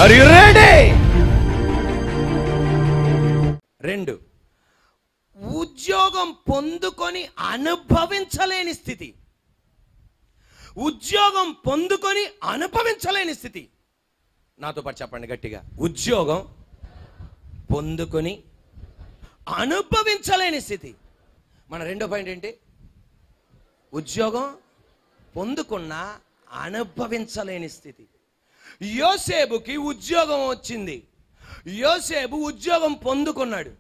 Are you ready? 2, ఉద్యోగం పొందుకొని అనుభవించలేని స్థితి. ఉద్యోగం పొందుకొని అనుభవించలేని స్థితి. నాతో పాటు చెప్పండి గట్టిగా. ఉద్యోగం పొందుకొని అనుభవించలేని స్థితి. మన రెండో పాయింట్ ఏంటి? ఉద్యోగం పొందుకున్న అనుభవించలేని స్థితి. యోసేపుకి ఉద్యోగం వచ్చింది. యోసేపు ఉద్యోగం పొందుకున్నాడు.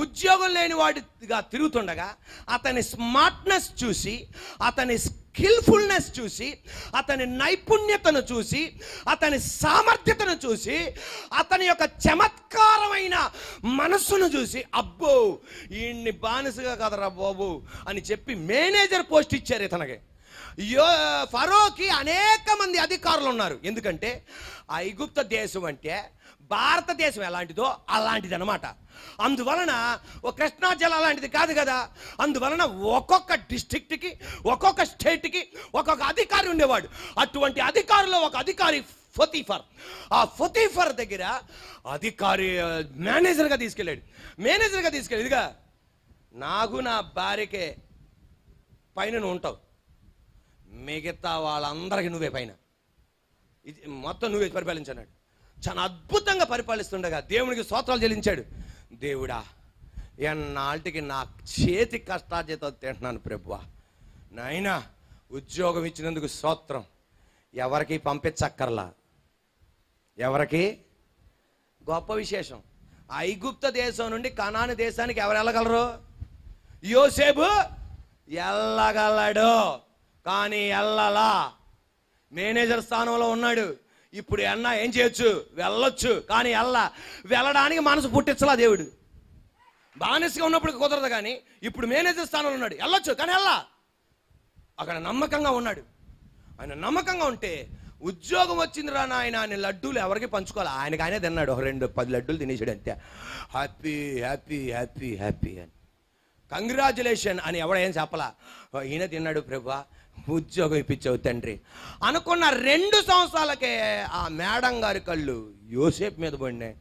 ఉద్యోగం లేని వాడిగా తిరుగుతుండగా అతని స్మార్ట్నెస్ చూసి, అతని స్కిల్ఫుల్నెస్ చూసి, అతని నైపుణ్యతను చూసి, అతని సామర్థ్యతను చూసి, అతని యొక్క చమత్కారమైన మనస్సును చూసి, అబ్బో ఈయన్ని బానిసగా కదరా బాబు అని చెప్పి మేనేజర్ పోస్ట్ ఇచ్చారు ఇతనికి. ఫరోకి అనేక మంది అధికారులు ఉన్నారు. ఎందుకంటే ఐగుప్త దేశం అంటే భారతదేశం ఎలాంటిదో అలాంటిది అనమాట. అందువలన కృష్ణా జిల్లా లాంటిది కాదు కదా. అందువలన ఒక్కొక్క డిస్ట్రిక్ట్కి, ఒక్కొక్క స్టేట్కి ఒక్కొక్క అధికారి ఉండేవాడు. అటువంటి అధికారులు ఒక అధికారి ఫొతీఫర్. ఆ ఫొతీఫర్ దగ్గర అధికారి మేనేజర్గా తీసుకెళ్ళాడు. ఇదిగా నాకు నా భార్యకే పైన నువ్వు ఉంటావు, మిగతా వాళ్ళందరికీ నువ్వే పైన, ఇది మొత్తం నువ్వే పరిపాలించన్నాడు. చాలా అద్భుతంగా పరిపాలిస్తుండగా దేవునికి స్తోత్రాలు చెల్లించాడు. దేవుడా, ఎన్నాళ్ళకి నా చేతి కష్టార్జితో తింటున్నాను ప్రభువా, నాయనా ఉద్యోగం ఇచ్చినందుకు స్తోత్రం. ఎవరికి పంపించక్కర్లా. ఎవరికి? గొప్ప విశేషం. ఐగుప్త దేశం నుండి కనాను దేశానికి ఎవరు వెళ్ళగలరు? యోసేపు వెళ్ళగలడు, కానీ వెళ్ళలా. మేనేజర్ స్థానంలో ఉన్నాడు. ఇప్పుడు అన్నా ఏం చేయొచ్చు? వెళ్ళొచ్చు, కానీ వెళ్ళడానికి మనసు పుట్టించలా దేవుడు. బానిసగా ఉన్నప్పుడు కుదరదు, కానీ ఇప్పుడు మేనేజర్ స్థానంలో ఉన్నాడు. వెళ్ళొచ్చు, కానీ అక్కడ నమ్మకంగా ఉన్నాడు. ఆయన నమ్మకంగా ఉంటే ఉద్యోగం వచ్చిందిరా నాయన అని లడ్డూలు ఎవరికి పంచుకోవాలి, ఆయనకి ఆయనే తిన్నాడు. ఒక 2-10 లడ్డూలు తినేసాడు అంతే. హ్యాపీ హ్యాపీ హ్యాపీ హ్యాపీ అని కంగ్రాచులేషన్ అని ఎవడేం చెప్పలా. ఈయన తిన్నాడు, ప్రభువా ఉద్యోగం ఇప్పించావు తండ్రి అనుకున్న 2 సంవత్సరాలకే ఆ మేడం గారి కళ్ళు యోసేపు మీద పడినాయి.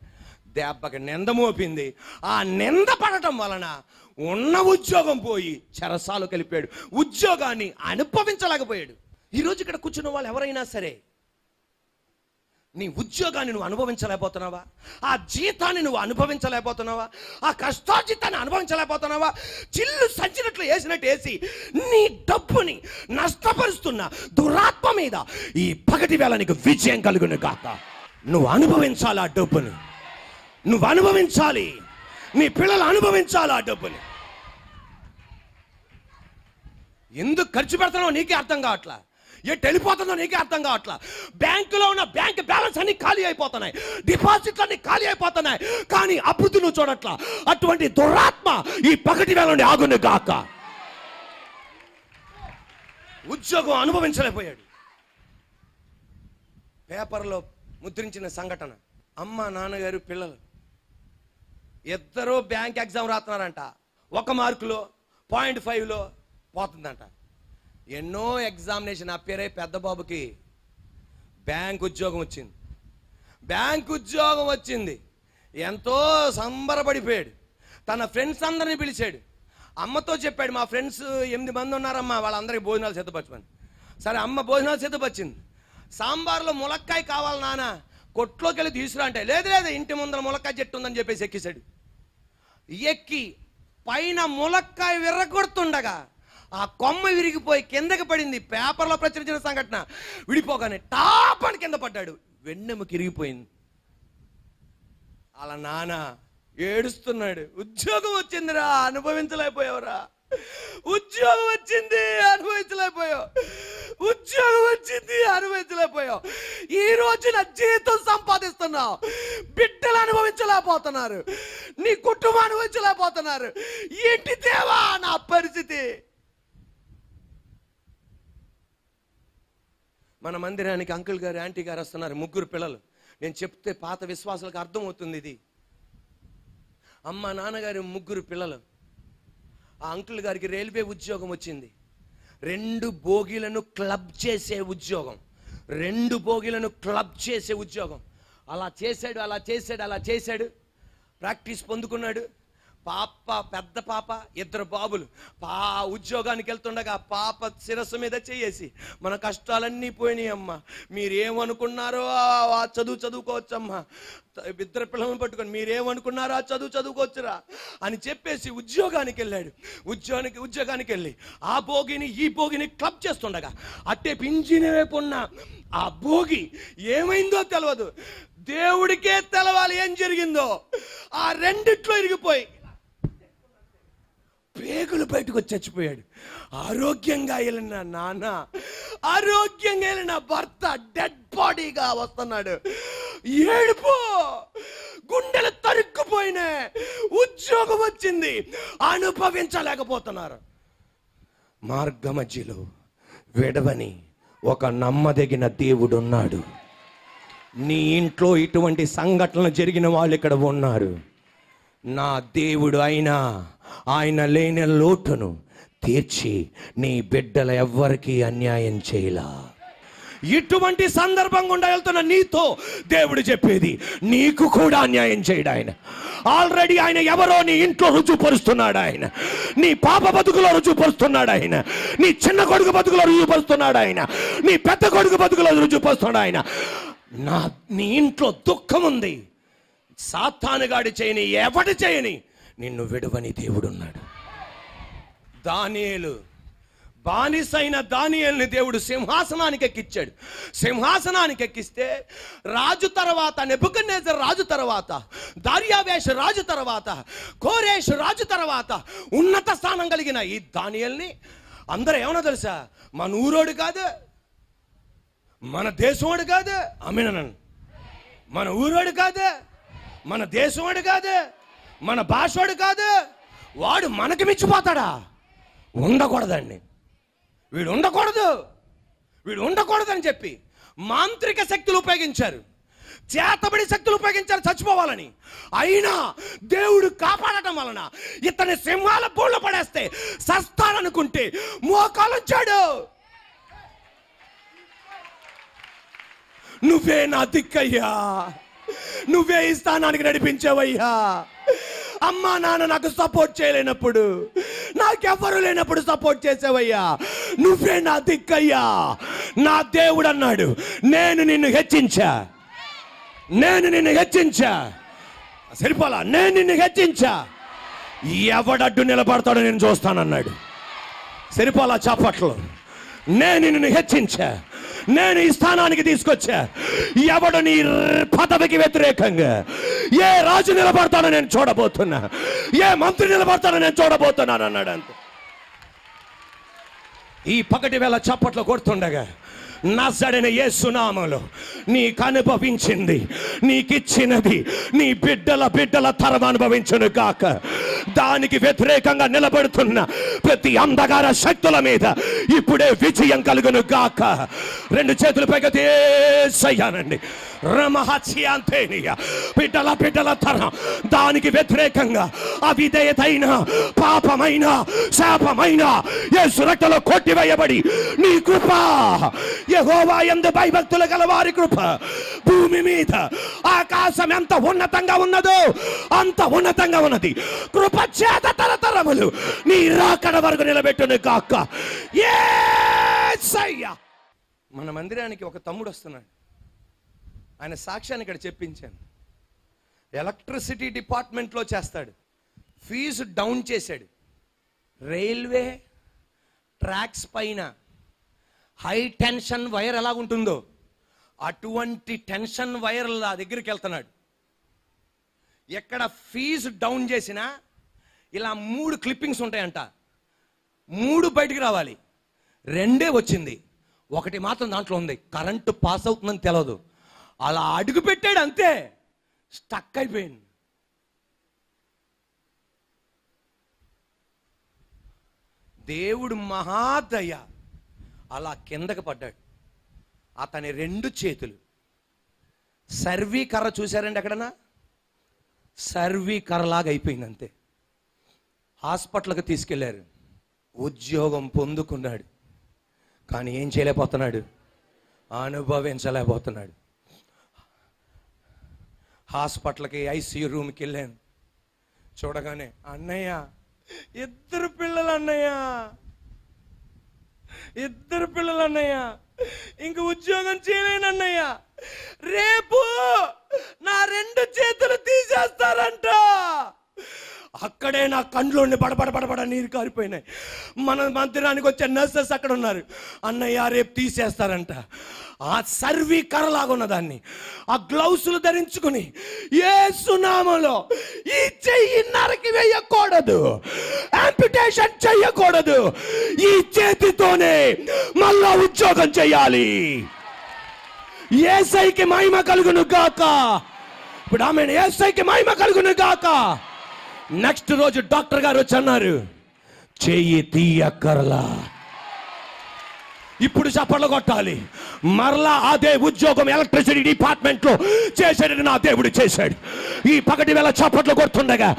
దెబ్బకి నింద మోపింది. ఆ నింద పడటం వలన ఉన్న ఉద్యోగం పోయి చెరసాలు కలిపాడు. ఉద్యోగాన్ని అనుభవించలేకపోయాడు. ఈరోజు ఇక్కడ కూర్చున్న వాళ్ళు ఎవరైనా సరే, నీ ఉద్యోగాన్ని నువ్వు అనుభవించలేకపోతున్నావా? ఆ జీతాన్ని నువ్వు అనుభవించలేకపోతున్నావా? ఆ కష్టార్జితాన్ని అనుభవించలేకపోతున్నావా? చిల్లు సంచినట్లు వేసి నీ డబ్బుని నష్టపరుస్తున్న దురాత్మ మీద ఈ పగటి వేళ నీకు విజయం కలుగును గాక. నువ్వు అనుభవించాలి ఆ డబ్బుని, నువ్వు అనుభవించాలి, నీ పిల్లలు అనుభవించాలి ఆ డబ్బుని. ఎందుకు ఖర్చు పెడతానో నీకే అర్థం కావట్లా, ఎటు వెళ్ళిపోతుందో నీకే అర్థం కావట్లా. బ్యాంకులో ఉన్న బ్యాంక్ బ్యాలెన్స్ అన్ని ఖాళీ అయిపోతున్నాయి, డిపాజిట్లు అన్ని ఖాళీ అయిపోతున్నాయి, కానీ అభివృద్ధి నువ్వు చూడట్లా. అటువంటి దురాత్మ ఈ పగటి వేళ నుండి ఆగును గాక. ఉద్యోగం అనుభవించలేకపోయాడు. పేపర్లో ముద్రించిన సంఘటన, అమ్మ నాన్నగారు పిల్లలు ఇద్దరూ బ్యాంక్ ఎగ్జామ్ రాస్తున్నారంట. 1 మార్కులో 0.5లో పోతుందంట. ఎన్నో ఎగ్జామినేషన్ అప్పేర్ అయి పెద్ద బాబుకి బ్యాంక్ ఉద్యోగం వచ్చింది. ఎంతో సంబరపడిపోయాడు. తన ఫ్రెండ్స్ అందరినీ పిలిచాడు. అమ్మతో చెప్పాడు, మా ఫ్రెండ్స్ 8 మంది ఉన్నారమ్మా, వాళ్ళందరికీ భోజనాలు సిద్ధపరచమని. సరే అమ్మ భోజనాలు సిద్ధపరిచింది. సాంబార్లో ములక్కాయ కావాలి నాన్న, కొట్లోకి వెళ్ళి తీసుకురా అంటే, లేదు ఇంటి ముందర ములక్కాయ చెట్టు ఉందని చెప్పేసి ఎక్కేశాడు. ఎక్కి పైన ములక్కాయ విర్రగొడుతుండగా ఆ కొమ్మ విరిగిపోయి కిందకి పడింది. పేపర్లో ప్రచురించిన సంఘటన. విడిపోగానే టాప్ అని కింద పడ్డాడు. వెన్నెముక ఇరిగిపోయింది. అలా నాన్న ఏడుస్తున్నాడు. ఉద్యోగం వచ్చిందిరా, అనుభవించలేకపోయావురా. ఉద్యోగం వచ్చింది, అనుభవించలేకపోయావు. ఈ రోజున జీతం సంపాదిస్తున్నావు, బిడ్డలు అనుభవించలేకపోతున్నారు, నీ కుటుంబం అనుభవించలేకపోతున్నారు. ఏంటి దేవా నా పరిస్థితి? మన మందిరానికి అంకుల్ గారు, ఆంటీ గారు వస్తున్నారు, 3 పిల్లలు. నేను చెప్తే పాత విశ్వాసాలకు అర్థమవుతుంది ఇది. అమ్మ నాన్నగారు 3 పిల్లలు. ఆ అంకుల్ గారికి రైల్వే ఉద్యోగం వచ్చింది. 2 బోగీలను క్లబ్ చేసే ఉద్యోగం. అలా చేశాడు. ప్రాక్టీస్ పొందుకున్నాడు. పెద్ద పాప, 2 బాబులు. ఉద్యోగానికి వెళ్తుండగా పాప శిరస్సు మీద చేసి, మన కష్టాలన్నీ పోయినాయి అమ్మా, మీరేమనుకున్నారో ఆ చదువుకోవచ్చమ్మా, 2 పిల్లలను పట్టుకొని మీరేమనుకున్నారో ఆ చదువుకోవచ్చురా అని చెప్పేసి ఉద్యోగానికి వెళ్ళాడు. ఉద్యోగానికి వెళ్ళి ఆ భోగిని ఈ భోగిని క్లబ్ చేస్తుండగా అట్టే ఇంజిన్ వైపు ఉన్న ఆ భోగి ఏమైందో తెలియదు. దేవుడికే తెలవాలి ఏం జరిగిందో. ఆ రెండిట్లో ఇరిగిపోయి పేగులు బయటకు వచ్చి చచ్చిపోయాడు. ఆరోగ్యంగా వెళ్ళిన నాన్న, ఆరోగ్యంగా వెళ్ళిన భర్త డెడ్ బాడీగా వస్తున్నాడు. ఏడుపు, గుండెలు తరుక్కుపోయినా. ఉద్యోగం వచ్చింది, అనుభవించలేకపోతున్నారు. మార్గ మధ్యలో విడవని ఒక నమ్మదగిన దేవుడు ఉన్నాడు. నీ ఇంట్లో ఇటువంటి సంఘటనలు జరిగిన వాళ్ళు ఇక్కడ ఉన్నారు. నా దేవుడు ఆయన లేని లోటును తీర్చి నీ బిడ్డల ఎవ్వరికీ అన్యాయం చేయలా. ఇటువంటి సందర్భం గుండా వెళ్తున్న నీతో దేవుడు చెప్పేది, నీకు కూడా అన్యాయం చేయడు ఆయన. ఆల్రెడీ ఆయన ఎవరో నీ ఇంట్లో రుజువుపరుస్తున్నాడు. ఆయన నీ పాప బతుకులో రుజువుపరుస్తున్నాడు. ఆయన నీ చిన్న కొడుకు బతుకులో రుజువుపరుస్తున్నాడు. ఆయన నీ పెద్ద కొడుకు బతుకులో రుజువుపరుస్తున్నాడు. ఆయన నీ ఇంట్లో దుఃఖం ఉంది, సాతానుగాడి చేయని ఎవటి చేయని నిన్ను విడవని దేవుడున్నాడు. దానియేలు, బానిసైన దానియేలుని దేవుడు సింహాసనానికి ఎక్కించాడు. సింహాసనానికి ఎక్కిస్తే రాజు తర్వాత, నెబుకద్నెజర్ రాజు తర్వాత, దార్యావేషు రాజు తర్వాత, కోరేషు రాజు తర్వాత ఉన్నత స్థానం కలిగిన ఈ దానియేలుని అందరూ ఏమన్నా తెలుసా, మన ఊరోడు కాదు, మన దేశంవాడు కాదు. అమ్మినను మన ఊరోడు కాదు, మన దేశంవాడు కాదు, మన భాషవాడు కాదు. వాడు మనకి మించిపోతాడా? ఉండకూడదండి. వీడు ఉండకూడదని చెప్పి మాంత్రిక శక్తులు ఉపయోగించారు, చేతబడి శక్తులు ఉపయోగించారు చచ్చిపోవాలని. అయినా దేవుడు కాపాడటం వలన ఇతని సింహాల బోళ్ళ పడేస్తే సస్తాననుకుంటే మోకాలొచ్చాడు. నువ్వే నా దిక్కయ్యా, నువ్వే ఈ స్థానానికి నడిపించావయ్యా. అమ్మా నాన్న నాకు సపోర్ట్ చేయలేనప్పుడు, నాకెవ్వరు లేనప్పుడు సపోర్ట్ చేసావయ్యా. నువ్వే నా దిక్కయ్యా. నా దేవుడు అన్నాడు, నేను నిన్ను హెచ్చించా. సరిపోలా, నేను నిన్ను హెచ్చించా. ఎవడడ్డు నిలబడతాడో నేను చూస్తానన్నాడు. సరిపోలా చప్పట్లు. నేను నిన్ను హెచ్చించా, నేను ఈ స్థానానికి తీసుకొచ్చా. ఎవడు నీ పదవికి వ్యతిరేకంగా ఏ రాజు నిలబడతానో నేను చూడబోతున్నా, ఏ మంత్రి నిలబడతానో నేను చూడబోతున్నాను అన్నాడు. అంతే. ఈ పగటి వేళ చప్పట్లు కొడుతుండగా నజరేయుడైన యేసు నామములో నీకు అనుభవించింది, నీకిచ్చినది నీ బిడ్డల తరం అనుభవించును గాక. దానికి వ్యతిరేకంగా నిలబడుతున్న ప్రతి అంధకార శక్తుల మీద ఇప్పుడే విజయం కలుగును గాక. 2 చేతులు పైకి యేసయ్యానండి. రమహత్యాంతేనియా బిడ్డల తరం దానికి వ్యతిరేకంగా అవిధేయతైన, పాపమైన, శాపమైన యేసు రక్తంలో కొట్టివేయబడి నీ కృప, యెహోవా యందు భయభక్తులు గల వారి కృప భూమి మీద ఆకాశం ఎంత ఉన్నతంగా ఉన్నదో అంత ఉన్నతంగా ఉన్నది. కృప చేత తరతరములు నీ రాకడ వరకు నిలబెట్టును గాక. యేసయ్యా. మన మందిరానికి ఒక తమ్ముడు వస్తున్నాడు. ఆయన సాక్ష్యాన్ని ఇక్కడ చెప్పించాను. ఎలక్ట్రిసిటీ డిపార్ట్మెంట్లో చేస్తాడు. ఫీజు డౌన్ చేశాడు. రైల్వే ట్రాక్స్ పైన హై టెన్షన్ వైర్ ఎలా ఉంటుందో అటువంటి టెన్షన్ వైర్ల దగ్గరికి వెళ్తున్నాడు. ఎక్కడ ఫీజు డౌన్ చేసినా ఇలా 3 క్లిప్పింగ్స్ ఉంటాయంట. 3 బయటికి రావాలి. 2 వచ్చింది, 1 మాత్రం దాంట్లో ఉంది. కరెంటు పాస్ అవుతుందని తెలియదు. అలా అడుగు పెట్టాడు, అంతే స్టక్ అయిపోయింది. దేవుడు మహాదయ అలా కిందకి పడ్డాడు. అతని 2 చేతులు సర్వీ కర్ర చూశారండి ఎక్కడన్నా? సర్వీ కర్రలాగా అయిపోయింది, అంతే. హాస్పిటల్కి తీసుకెళ్లారు. ఉద్యోగం పొందుకున్నాడు, కానీ ఏం చేయలేకపోతున్నాడు, అనుభవించలేకపోతున్నాడు. హాస్పిటల్కి ఐసీయూ రూమ్కి వెళ్ళాను. చూడగానే అన్నయ్య, ఇద్దరు పిల్లలు అన్నయ్య, ఇద్దరు పిల్లలు అన్నయ్య, ఇంక ఉద్యోగం చేయలేను అన్నయ్య, రేపు నా 2 చేతులు తీసేస్తారంట. అక్కడే నా కండ్లోని బడబడ నీరు కారిపోయినాయి. మన మందిరానికి వచ్చే నర్సెస్ అక్కడ ఉన్నారు. అన్నయ్య రేపు తీసేస్తారంట. ఆ సర్వీకరలాగా ఉన్నదాన్ని ఆ గ్లౌసులు ధరించుకుని యేసు నామములో ఈ చెయ్యి నరికి వేయకూడదు, యాంపిటేషన్ చెయ్యకూడదు, ఈ చేతితోనే మళ్ళా ఉద్యోగం చెయ్యాలి. యేసయ్యకి మహిమ కలుగును గాక. ఇప్పుడు ఆమె యేసయ్యకి మహిమ కలుగును గాక. నెక్స్ట్ రోజు డాక్టర్ గారు వచ్చి అన్నారు, చెయ్యి తీయక్కర్లా, ఇప్పుడు చప్పట్లు కొట్టాలి. మరలా అదే ఉద్యోగం ఎలక్ట్రిసిటీ డిపార్ట్మెంట్ లో చేశాడని నా దేవుడు చేశాడు. ఈ పగటి వేళ చప్పట్లు కొడుతుండగా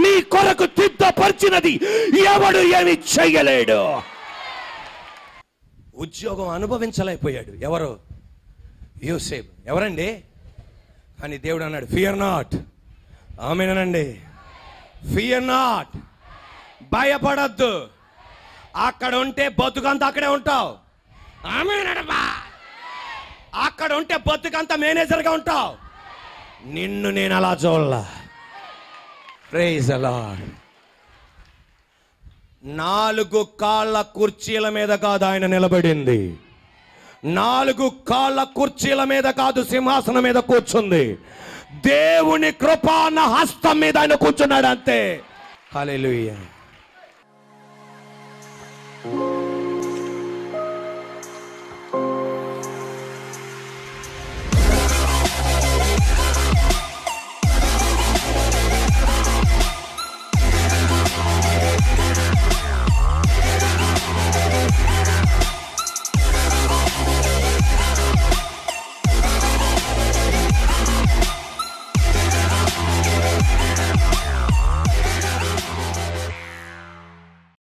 నీ కొరకు సిద్ధపరిచినది ఎవడు ఏమి చెయ్యలేడు. ఉద్యోగం అనుభవించలేకపోయాడు. ఎవరు? యోసేపు. ఎవరండి? కానీ దేవుడు అన్నాడు, ఫియర్ నాట్. ఆమేనండి. ఫియర్ నాట్, భయపడద్దు. అక్కడ ఉంటే బతుకంతా అక్కడే ఉంటావు. ఆమేనబ్బా. అక్కడ ఉంటే బతుకంతా మేనేజర్గా ఉంటావు. నిన్ను నేను అలా చూడలా. Praise the lord. 4 కాళ్ళ కుర్చీల మీద కాదు ఆయన నిలబడింది. 4 కాళ్ళ కుర్చీల మీద కాదు, సింహాసనం మీద కూర్చుంది. దేవుని కృపాన హస్తం మీద ఆయన కూర్చున్నాడు అంతే. హల్లెలూయా.